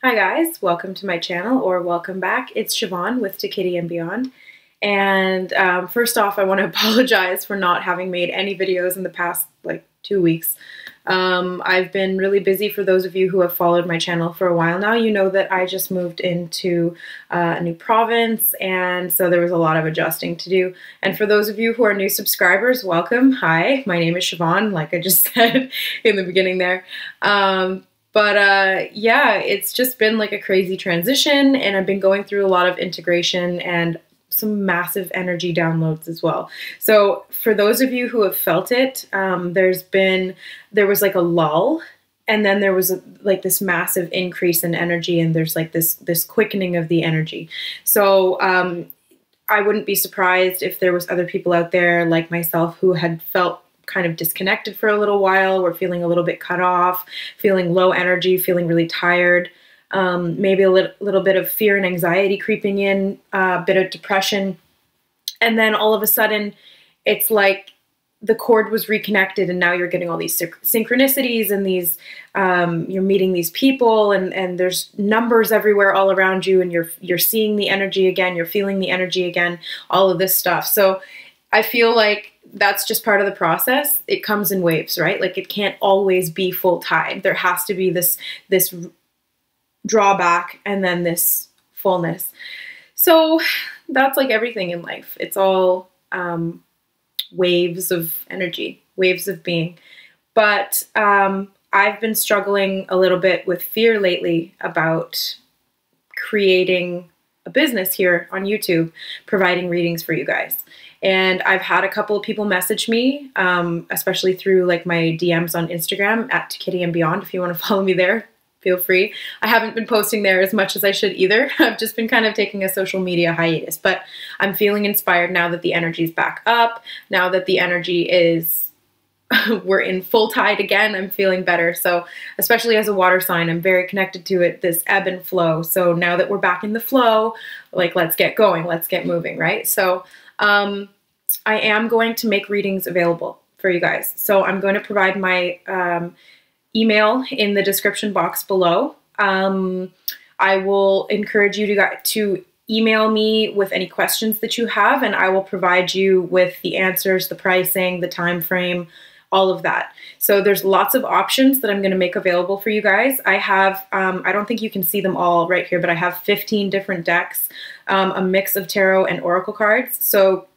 Hi guys, welcome to my channel, or welcome back. It's Siobhan with To Kitty and Beyond. And first off, I want to apologize for not having made any videos in the past like 2 weeks. I've been really busy. For those of you who have followed my channel for a while now, you know that I just moved into a new province, and so there was a lot of adjusting to do. And for those of you who are new subscribers, welcome. Hi, my name is Siobhan, like I just said in the beginning there. Yeah, it's just been like a crazy transition, and I've been going through a lot of integration and some massive energy downloads as well. So for those of you who have felt it, there was like a lull, and then there was like this massive increase in energy, and there's like this quickening of the energy. So I wouldn't be surprised if there was other people out there like myself who had felt kind of disconnected for a little while. We're feeling a little bit cut off, feeling low energy, feeling really tired, maybe a little bit of fear and anxiety creeping in, a bit of depression. And then all of a sudden, it's like the cord was reconnected, and now you're getting all these synchronicities, and these you're meeting these people, and there's numbers everywhere all around you, and you're seeing the energy again, you're feeling the energy again, all of this stuff. So I feel like that's just part of the process. It comes in waves, right? Like it can't always be full tide. There has to be this drawback and then this fullness. So that's like everything in life. It's all waves of energy, waves of being. But I've been struggling a little bit with fear lately about creating a business here on YouTube, providing readings for you guys. And I've had a couple of people message me, especially through like my DMs on Instagram at Kitty and Beyond. If you want to follow me there, feel free. I haven't been posting there as much as I should either. I've just been kind of taking a social media hiatus, but I'm feeling inspired now that the energy's back up. Now that the energy is, we're in full tide again, I'm feeling better. So especially as a water sign, I'm very connected to it, this ebb and flow. So now that we're back in the flow, like let's get going, let's get moving, right? So I am going to make readings available for you guys. So I'm going to provide my email in the description box below. I will encourage you to email me with any questions that you have, and I will provide you with the answers, the pricing, the time frame, all of that. So there's lots of options that I'm going to make available for you guys. I have, I don't think you can see them all right here, but I have 15 different decks, a mix of tarot and oracle cards. So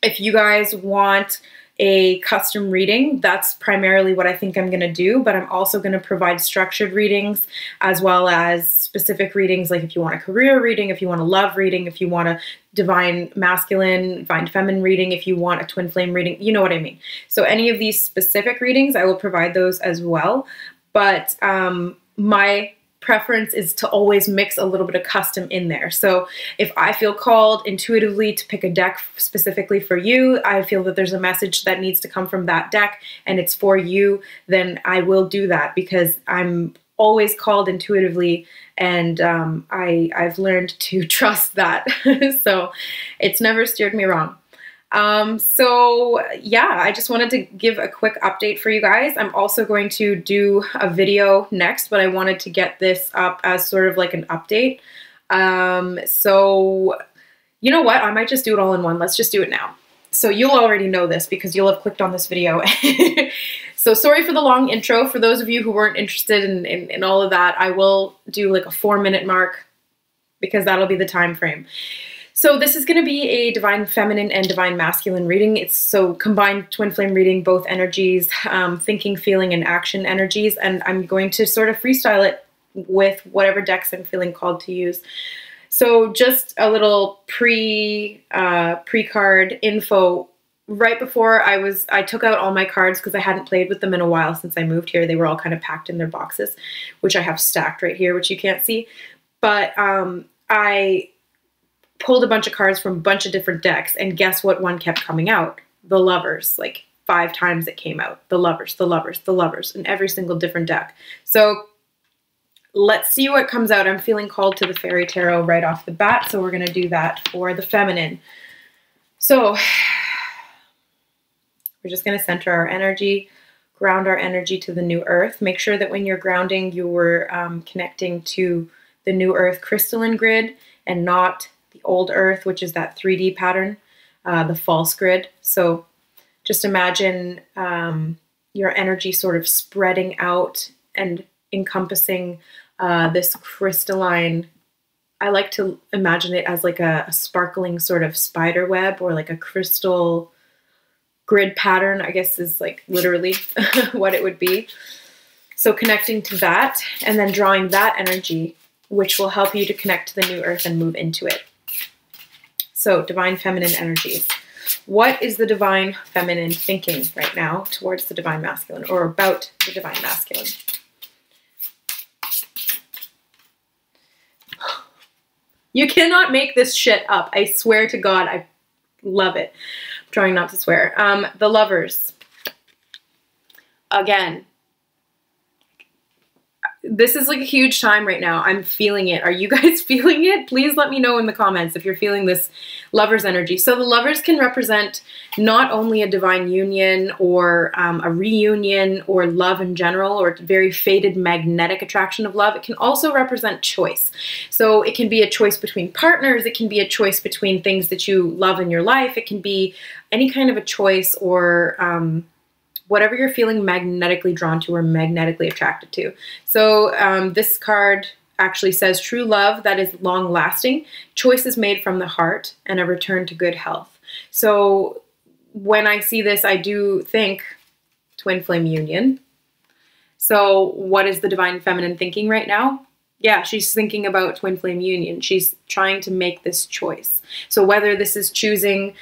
if you guys want a custom reading, that's primarily what I think I'm going to do, but I'm also going to provide structured readings as well as specific readings, like if you want a career reading, if you want a love reading, if you want a divine masculine, divine feminine reading, if you want a twin flame reading, you know what I mean. So any of these specific readings, I will provide those as well, but my preference is to always mix a little bit of custom in there. So if I feel called intuitively to pick a deck specifically for you, I feel that there's a message that needs to come from that deck and it's for you, then I will do that, because I'm always called intuitively, and I've learned to trust that. So it's never steered me wrong. So yeah, I just wanted to give a quick update for you guys. I'm also going to do a video next, but I wanted to get this up as sort of like an update. So you know what? I might just do it all in one. Let's just do it now. So you'll already know this because you'll have clicked on this video. So sorry for the long intro. For those of you who weren't interested in all of that, I will do like a 4-minute mark because that'll be the time frame. So this is going to be a divine feminine and divine masculine reading. It's so combined twin flame reading, both energies, thinking, feeling, and action energies. And I'm going to sort of freestyle it with whatever decks I'm feeling called to use. So just a little pre-card info. Right before I took out all my cards because I hadn't played with them in a while since I moved here. They were all kind of packed in their boxes, which I have stacked right here, which you can't see. But I pulled a bunch of cards from a bunch of different decks, and guess what one kept coming out? The Lovers. Like 5 times it came out. The Lovers, the Lovers, the Lovers, in every single different deck. So let's see what comes out. I'm feeling called to the Fairy Tarot right off the bat, so we're going to do that for the feminine. So we're just going to center our energy ground our energy to the new earth. Make sure that when you're grounding, you're connecting to the new earth crystalline grid and not the old earth, which is that 3D pattern, the false grid. So just imagine your energy sort of spreading out and encompassing this crystalline. I like to imagine it as like a sparkling sort of spider web, or like a crystal grid pattern, I guess is like literally what it would be. So connecting to that and then drawing that energy, which will help you to connect to the new earth and move into it. So divine feminine energies. What is the divine feminine thinking right now towards the divine masculine, or about the divine masculine? You cannot make this shit up. I swear to God, I love it. I'm trying not to swear. The Lovers. Again, this is like a huge time right now. I'm feeling it. Are you guys feeling it? Please let me know in the comments if you're feeling this Lovers energy. So the Lovers can represent not only a divine union or a reunion or love in general, or very faded magnetic attraction of love. It can also represent choice. So it can be a choice between partners. It can be a choice between things that you love in your life. It can be any kind of a choice, or whatever you're feeling magnetically drawn to or magnetically attracted to. So this card actually says true love that is long lasting, choices made from the heart, and a return to good health. So when I see this, I do think twin flame union. So what is the divine feminine thinking right now? Yeah, she's thinking about twin flame union. She's trying to make this choice. So whether this is choosing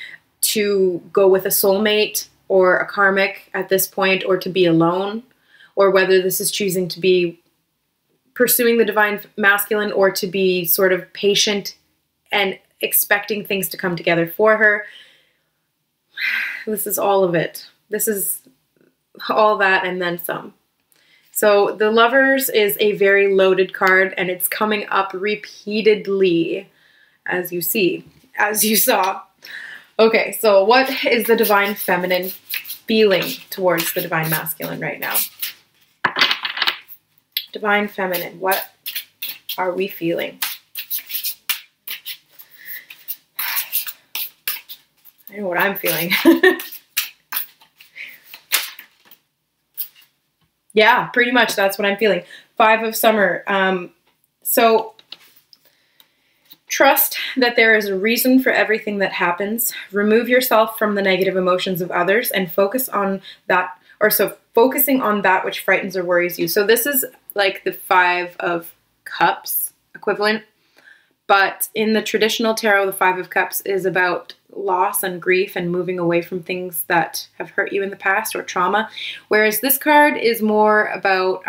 to go with a soulmate or a karmic at this point, or to be alone, or whether this is choosing to be pursuing the divine masculine, or to be sort of patient and expecting things to come together for her. This is all of it. This is all that and then some. So the Lovers is a very loaded card, and it's coming up repeatedly, as you see, as you saw. Okay, so what is the divine feminine feeling towards the divine masculine right now? Divine feminine, what are we feeling? I know what I'm feeling. Yeah, pretty much that's what I'm feeling. 5 of Summer. So trust that there is a reason for everything that happens. Remove yourself from the negative emotions of others and focus on that, or so focusing on that which frightens or worries you. So this is like the 5 of Cups equivalent, but in the traditional tarot, the 5 of Cups is about loss and grief and moving away from things that have hurt you in the past, or trauma. Whereas this card is more about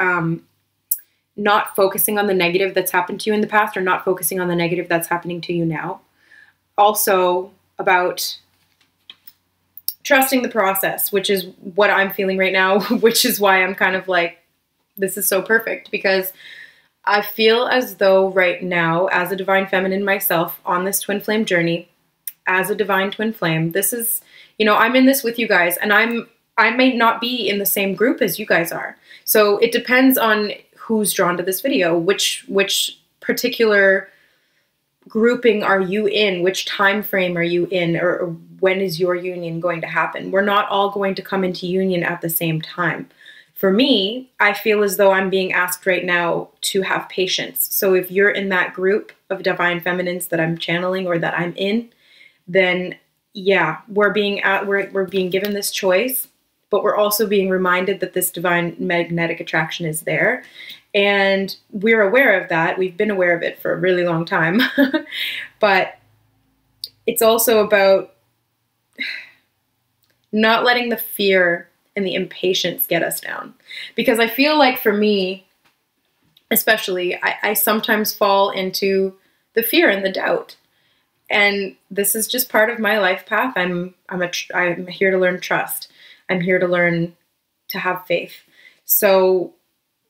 not focusing on the negative that's happened to you in the past, or not focusing on the negative that's happening to you now. Also about trusting the process, which is what I'm feeling right now, which is why I'm kind of like, this is so perfect, because I feel as though right now, as a divine feminine myself on this twin flame journey, as a divine twin flame, this is, you know, I'm in this with you guys, and I may not be in the same group as you guys are. So it depends on who's drawn to this video, which particular grouping are you in, which time frame are you in, or when is your union going to happen. We're not all going to come into union at the same time. For me, I feel as though I'm being asked right now to have patience. So if you're in that group of divine feminines that I'm channeling, or that I'm in, then yeah, we're being given this choice, but we're also being reminded that this divine magnetic attraction is there. And we're aware of that. We've been aware of it for a really long time. But it's also about not letting the fear and the impatience get us down. Because I feel like for me, especially, I sometimes fall into the fear and the doubt. And this is just part of my life path. I'm here to learn trust. I'm here to learn to have faith. So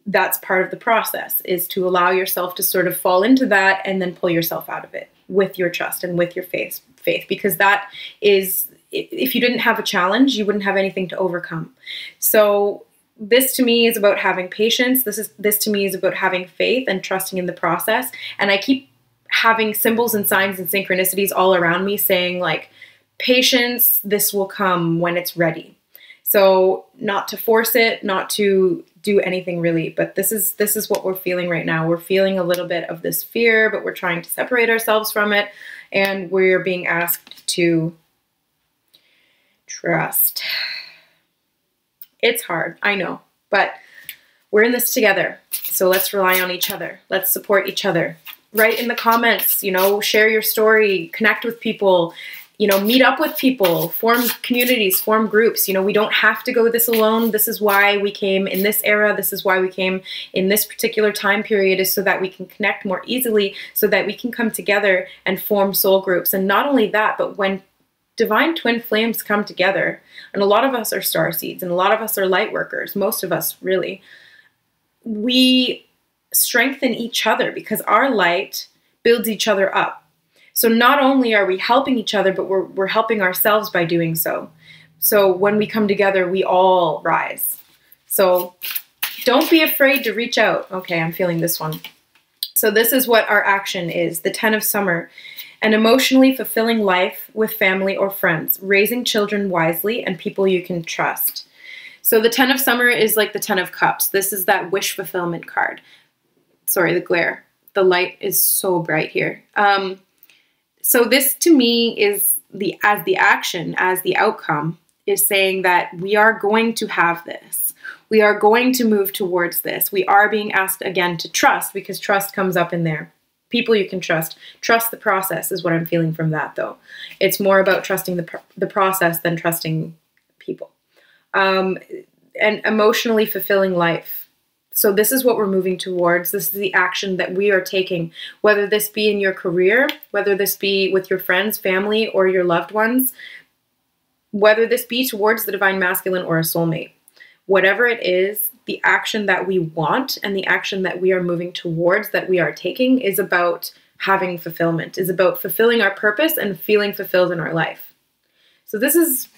that's part of the process, is to allow yourself to sort of fall into that and then pull yourself out of it with your trust and with your faith, because that is, if you didn't have a challenge, you wouldn't have anything to overcome. So this to me is about having patience. This to me is about having faith and trusting in the process. And I keep having symbols and signs and synchronicities all around me saying like, patience, this will come when it's ready. So not to force it, not to do anything really, but this is what we're feeling right now. We're feeling a little bit of this fear, but we're trying to separate ourselves from it. And we're being asked to trust. It's hard, I know, but we're in this together. So let's rely on each other. Let's support each other. Write in the comments, you know, share your story, connect with people, you know, meet up with people, form communities, form groups. You know, we don't have to go this alone. This is why we came in this era. This is why we came in this particular time period, is so that we can connect more easily, so that we can come together and form soul groups. And not only that, but when divine twin flames come together, and a lot of us are starseeds and a lot of us are light workers, most of us really, we strengthen each other because our light builds each other up. So not only are we helping each other, but we're helping ourselves by doing so. So when we come together, we all rise. So don't be afraid to reach out. Okay, I'm feeling this one. So this is what our action is. The 10 of Summer. An emotionally fulfilling life with family or friends, raising children wisely and people you can trust. So the 10 of Summer is like the 10 of Cups. This is that wish fulfillment card. Sorry, the glare. The light is so bright here. So this to me is as the action, as the outcome, is saying that we are going to have this. We are going to move towards this. We are being asked again to trust, because trust comes up in there. People you can trust. Trust the process is what I'm feeling from that, though. It's more about trusting the process than trusting people. An emotionally fulfilling life. So this is what we're moving towards. This is the action that we are taking, whether this be in your career, whether this be with your friends, family, or your loved ones, whether this be towards the divine masculine or a soulmate. Whatever it is, the action that we want and the action that we are moving towards, that we are taking, is about having fulfillment, is about fulfilling our purpose and feeling fulfilled in our life. So this is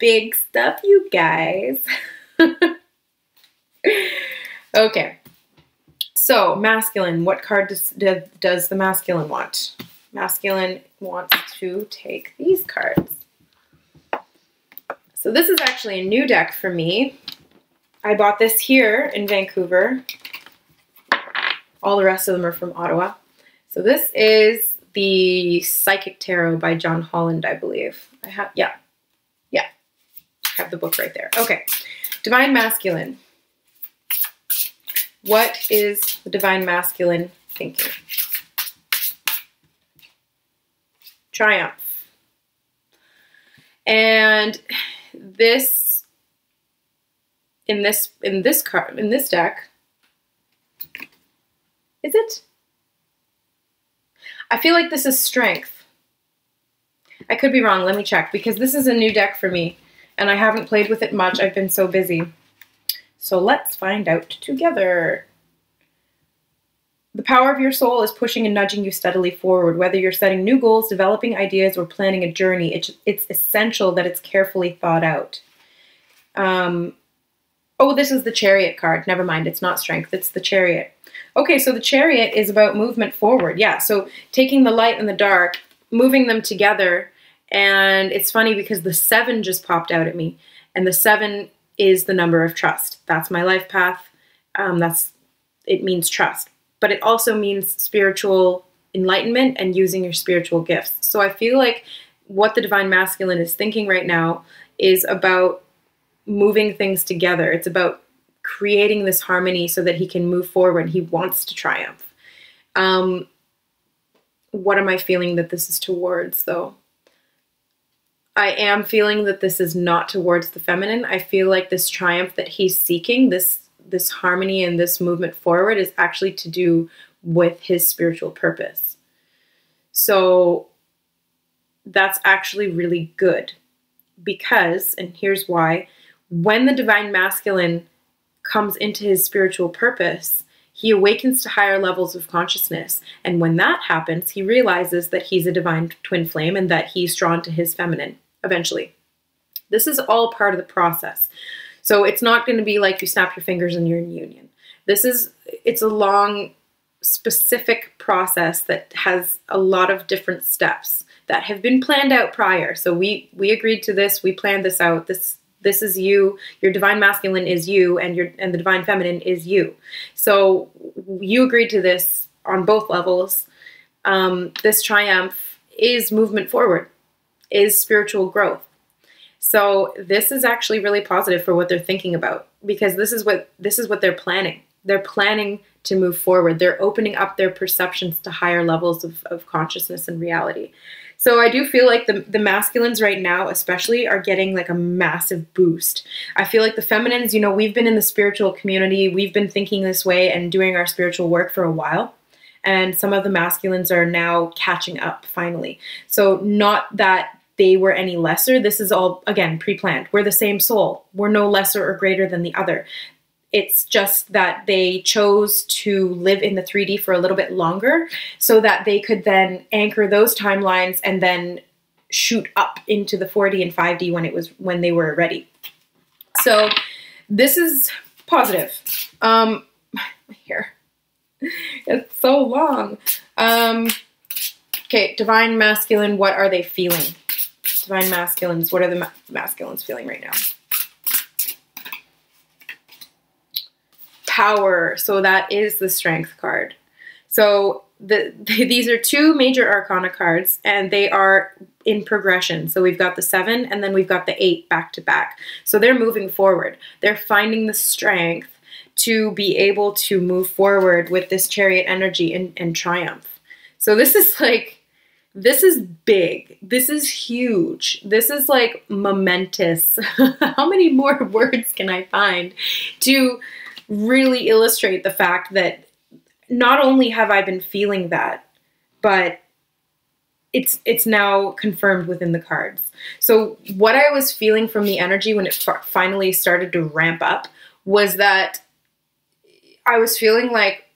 big stuff, you guys. Okay. So masculine, what card does the masculine want? Masculine wants to take these cards. So this is actually a new deck for me. I bought this here in Vancouver. All the rest of them are from Ottawa. So this is the Psychic Tarot by John Holland, I believe. Yeah. I have the book right there. Okay. Divine Masculine. What is the Divine Masculine thinking? Triumph. And this in this deck, is it? I feel like this is strength. I could be wrong, let me check, because this is a new deck for me and I haven't played with it much. I've been so busy. So let's find out together. The power of your soul is pushing and nudging you steadily forward. Whether you're setting new goals, developing ideas, or planning a journey, it's essential that it's carefully thought out. Oh, this is the Chariot card. Never mind, it's not strength, it's the Chariot. Okay, so the Chariot is about movement forward. Yeah, so taking the light and the dark, moving them together. And it's funny because the 7 just popped out at me. And the 7 is the number of trust. That's my life path. It means trust. But it also means spiritual enlightenment and using your spiritual gifts. So I feel like what the Divine Masculine is thinking right now is about moving things together. It's about creating this harmony so that he can move forward. He wants to triumph. What am I feeling that this is towards, though? I am feeling that this is not towards the feminine. I feel like this triumph that he's seeking, this harmony and this movement forward, is actually to do with his spiritual purpose. So that's actually really good because, and here's why, when the Divine Masculine comes into his spiritual purpose, he awakens to higher levels of consciousness. And when that happens, he realizes that he's a divine twin flame and that he's drawn to his feminine eventually. This is all part of the process. So it's not going to be like you snap your fingers and you're in union. It's a long, specific process that has a lot of different steps that have been planned out prior. So we agreed to this, we planned this out. This is you, your divine masculine is you, and the divine feminine is you. So you agreed to this on both levels. This triumph is movement forward, is spiritual growth. So this is actually really positive for what they're thinking about, because this is what they're planning. They're planning to move forward. They're opening up their perceptions to higher levels of consciousness and reality. So I do feel like the masculines right now especially are getting like a massive boost. I feel like the feminines, you know, we've been in the spiritual community, we've been thinking this way and doing our spiritual work for a while. And some of the masculines are now catching up finally. So not that they were any lesser. This is all, again, pre-planned. We're the same soul. We're no lesser or greater than the other. It's just that they chose to live in the 3D for a little bit longer so that they could then anchor those timelines and then shoot up into the 4D and 5D when they were ready. So this is positive. Here. It's so long. Okay, divine masculine, what are they feeling? Divine masculines, what are the masculines feeling right now? Power, so that is the strength card. So these are two major arcana cards, and they are in progression. So we've got the 7 and then we've got the 8 back to back. So they're moving forward. They're finding the strength to be able to move forward with this chariot energy and triumph. So this is like, this is big. This is huge. This is like momentous. How many more words can I find to really illustrate the fact that not only have I been feeling that, but it's now confirmed within the cards. So what I was feeling from the energy when it finally started to ramp up was that I was feeling like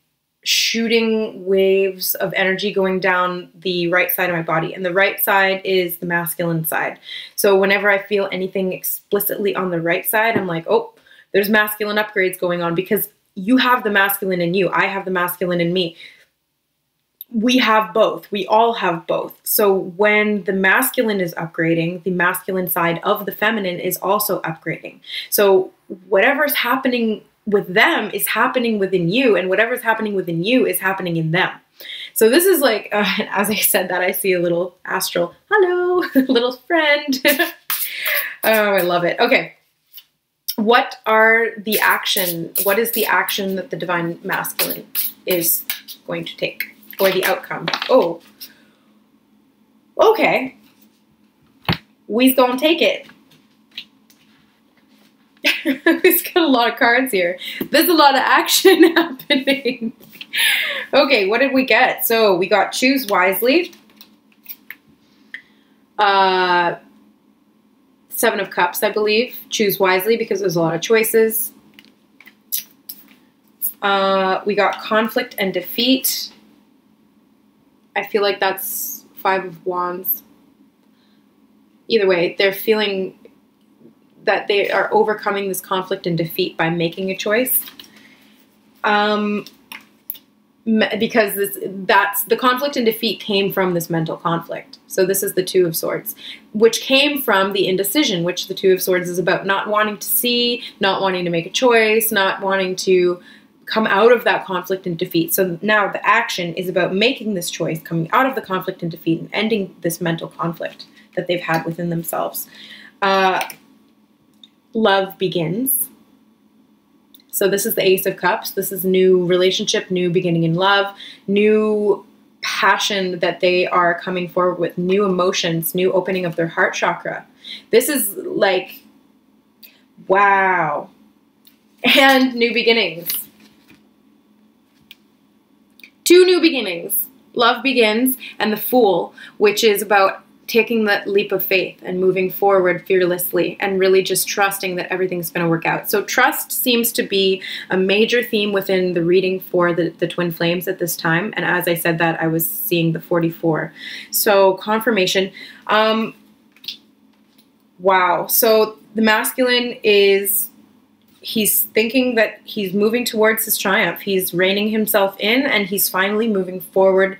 shooting waves of energy going down the right side of my body. And the right side is the masculine side. So whenever I feel anything explicitly on the right side, I'm like, oh, there's masculine upgrades going on, because you have the masculine in you. I have the masculine in me. We have both. We all have both. So when the masculine is upgrading, the masculine side of the feminine is also upgrading. So whatever's happening with them is happening within you, and whatever's happening within you is happening in them. So this is like, as I said that, I see a little astral, hello, little friend. Oh, I love it. Okay. What is the action that the divine masculine is going to take, or the outcome? Oh, okay. We's gonna take it. We've got a lot of cards here. There's a lot of action happening. Okay, what did we get? So we got choose wisely. 7 of Cups, I believe. Choose wisely, because there's a lot of choices. We got conflict and defeat. I feel like that's 5 of Wands. Either way, they're feeling that they are overcoming this conflict and defeat by making a choice. Because the conflict and defeat came from this mental conflict. So this is the 2 of Swords, which came from the indecision, which the 2 of Swords is about not wanting to see, not wanting to make a choice, not wanting to come out of that conflict and defeat. So now the action is about making this choice, coming out of the conflict and defeat, and ending this mental conflict that they've had within themselves. Love begins. So this is the Ace of Cups. This is new relationship, new beginning in love, new passion that they are coming forward with, new emotions, new opening of their heart chakra. This is like, wow. And new beginnings. 2 new beginnings. Love begins, and the Fool, which is about taking that leap of faith and moving forward fearlessly and really just trusting that everything's going to work out. So trust seems to be a major theme within the reading for the twin flames at this time. And as I said that, I was seeing the 44. So confirmation. Wow. So the masculine is he's thinking that he's moving towards his triumph. He's reining himself in, and he's finally moving forward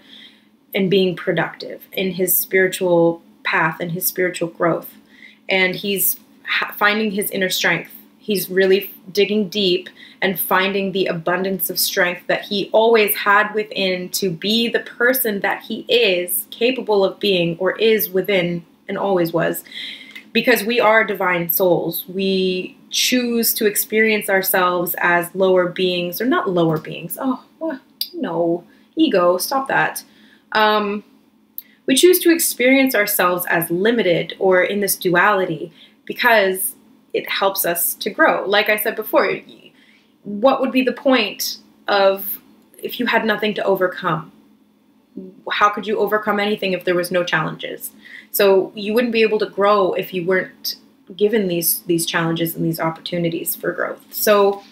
and being productive in his spiritual path and his spiritual growth. And he's finding his inner strength. He's really digging deep and finding the abundance of strength that he always had within to be the person that he is capable of being, or is within and always was. Because we are divine souls. We choose to experience ourselves as lower beings, or not lower beings. Oh, what? No. Ego, stop that. We choose to experience ourselves as limited or in this duality because it helps us to grow. Like I said before, what would be the point of if you had nothing to overcome? How could you overcome anything if there was no challenges? So you wouldn't be able to grow if you weren't given these challenges and these opportunities for growth. So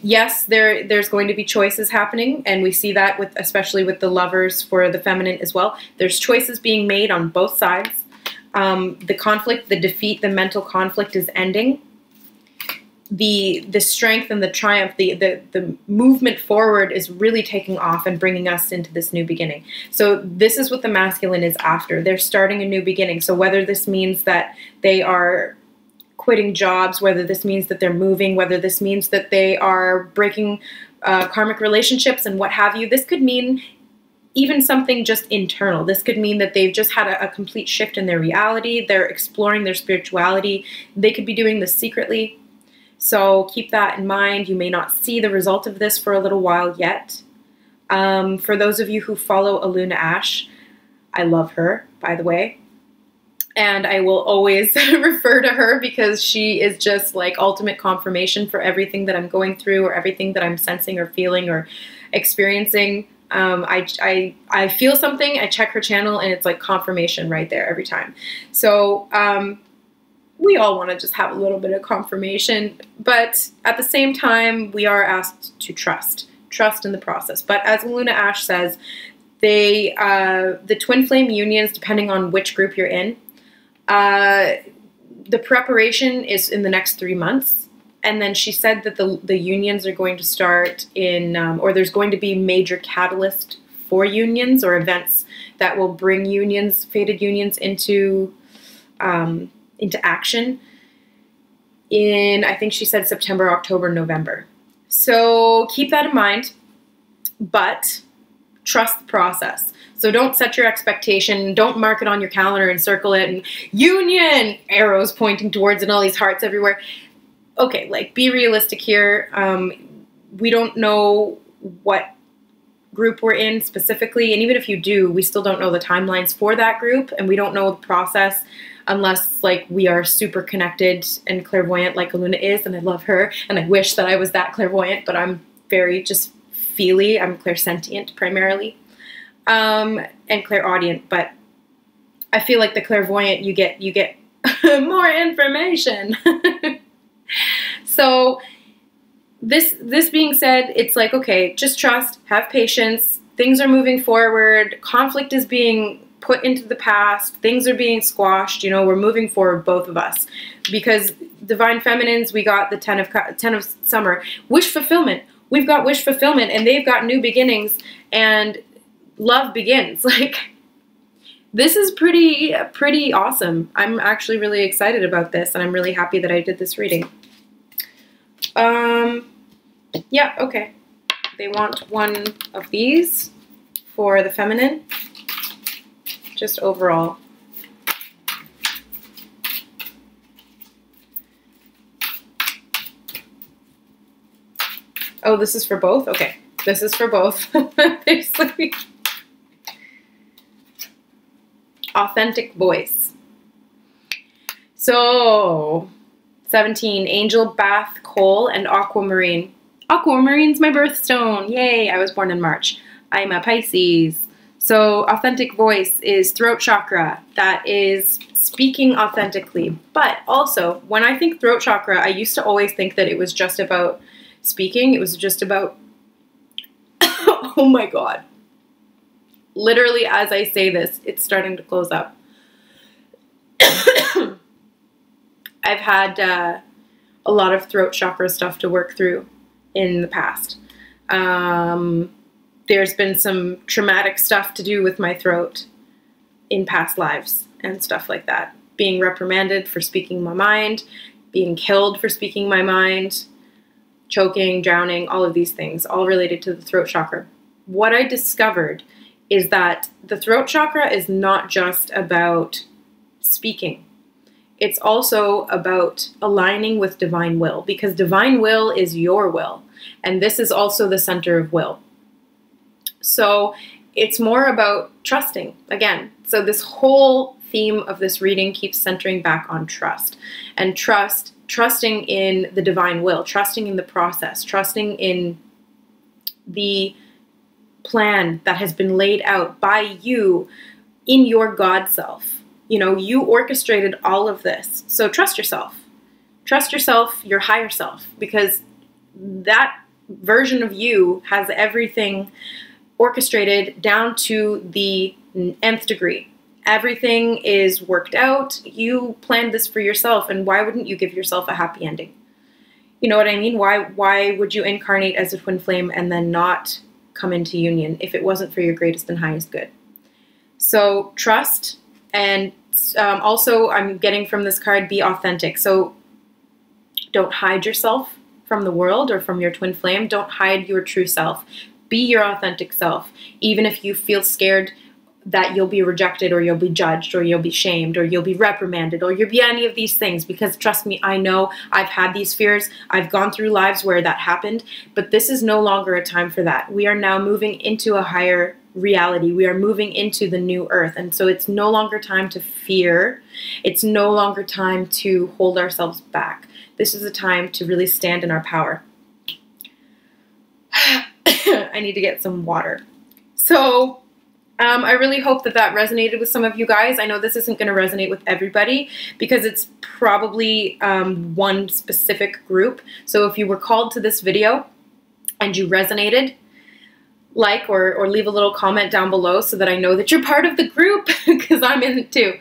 yes, there's going to be choices happening, and we see that with, especially with the lovers for the feminine as well. There's choices being made on both sides. The conflict, the defeat, the mental conflict is ending. The strength and the triumph, the movement forward is really taking off and bringing us into this new beginning. So this is what the masculine is after. They're starting a new beginning. So whether this means that they are quitting jobs, whether this means that they're moving, whether this means that they are breaking karmic relationships and what have you, this could mean even something just internal. This could mean that they've just had a complete shift in their reality. They're exploring their spirituality. They could be doing this secretly. So keep that in mind. You may not see the result of this for a little while yet. For those of you who follow Aluna Ash, I love her, by the way. And I will always refer to her because she is just like ultimate confirmation for everything that I'm going through, or everything that I'm sensing or feeling or experiencing. I feel something, I check her channel, and it's like confirmation right there every time. So we all want to just have a little bit of confirmation, but at the same time, we are asked to trust in the process. But as Aluna Ash says, the twin flame unions, depending on which group you're in, the preparation is in the next 3 months. And then she said that the unions are going to start in, or there's going to be major catalyst for unions or events that will bring unions, fated unions, into action in, I think she said September, October, November. So keep that in mind, but trust the process. So don't set your expectation, don't mark it on your calendar and circle it and union, arrows pointing towards it and all these hearts everywhere. Okay, like, be realistic here. We don't know what group we're in specifically, and even if you do, we still don't know the timelines for that group, and we don't know the process unless, like, we are super connected and clairvoyant like Aluna is, and I love her, and I wish that I was that clairvoyant, but I'm very just feely. I'm clairsentient primarily, and clairaudient, but I feel like the clairvoyant, you get more information. So this being said, it's like, okay, just trust, have patience, things are moving forward, conflict is being put into the past, things are being squashed, you know, we're moving forward, both of us, because divine feminines, we got the 10 of summer, wish fulfillment, we've got wish fulfillment, and they've got new beginnings, and love begins. Like, this is pretty awesome. I'm actually really excited about this, and I'm really happy that I did this reading. Yeah, okay. They want one of these for the feminine, just overall. Oh, this is for both? Okay. This is for both. Basically. Authentic voice. So, 17, Angel, Bath, Coal, and Aquamarine. Aquamarine's my birthstone. Yay, I was born in March. I'm a Pisces. So, authentic voice is throat chakra. That is speaking authentically. But also, when I think throat chakra, I used to always think that it was just about speaking. It was just about, oh my God. Literally, as I say this, it's starting to close up. I've had a lot of throat chakra stuff to work through in the past. There's been some traumatic stuff to do with my throat in past lives and stuff like that. Being reprimanded for speaking my mind, being killed for speaking my mind, choking, drowning, all of these things, all related to the throat chakra. What I discovered is that the throat chakra is not just about speaking. It's also about aligning with divine will, because divine will is your will. And this is also the center of will. So it's more about trusting again. So this whole theme of this reading keeps centering back on trust. And trusting in the divine will, trusting in the process, trusting in the plan that has been laid out by you in your God self. You know, you orchestrated all of this. So trust yourself. Trust yourself, your higher self, because that version of you has everything orchestrated down to the nth degree. Everything is worked out. You planned this for yourself, and why wouldn't you give yourself a happy ending? You know what I mean? Why would you incarnate as a twin flame and then not come into union if it wasn't for your greatest and highest good? So trust, and also I'm getting from this card, be authentic. So don't hide yourself from the world or from your twin flame. Don't hide your true self. Be your authentic self, even if you feel scared that you'll be rejected, or you'll be judged, or you'll be shamed, or you'll be reprimanded, or you'll be any of these things. Because trust me, I know I've had these fears. I've gone through lives where that happened, but this is no longer a time for that. We are now moving into a higher reality. We are moving into the new earth. And so it's no longer time to fear. It's no longer time to hold ourselves back. This is a time to really stand in our power. I need to get some water. So I really hope that that resonated with some of you guys. I know this isn't going to resonate with everybody because it's probably one specific group. So if you were called to this video and you resonated, like or leave a little comment down below so that I know that you're part of the group, because I'm in it too.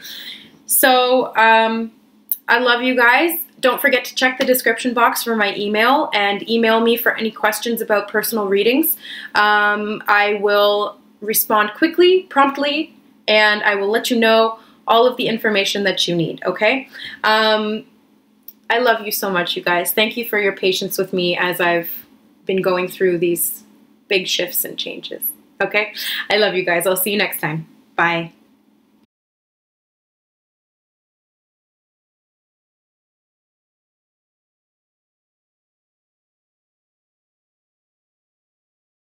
So I love you guys. Don't forget to check the description box for my email, and email me for any questions about personal readings. I will respond quickly, promptly, and I will let you know all of the information that you need, okay? I love you so much, you guys. Thank you for your patience with me as I've been going through these big shifts and changes, okay? I love you guys. I'll see you next time. Bye.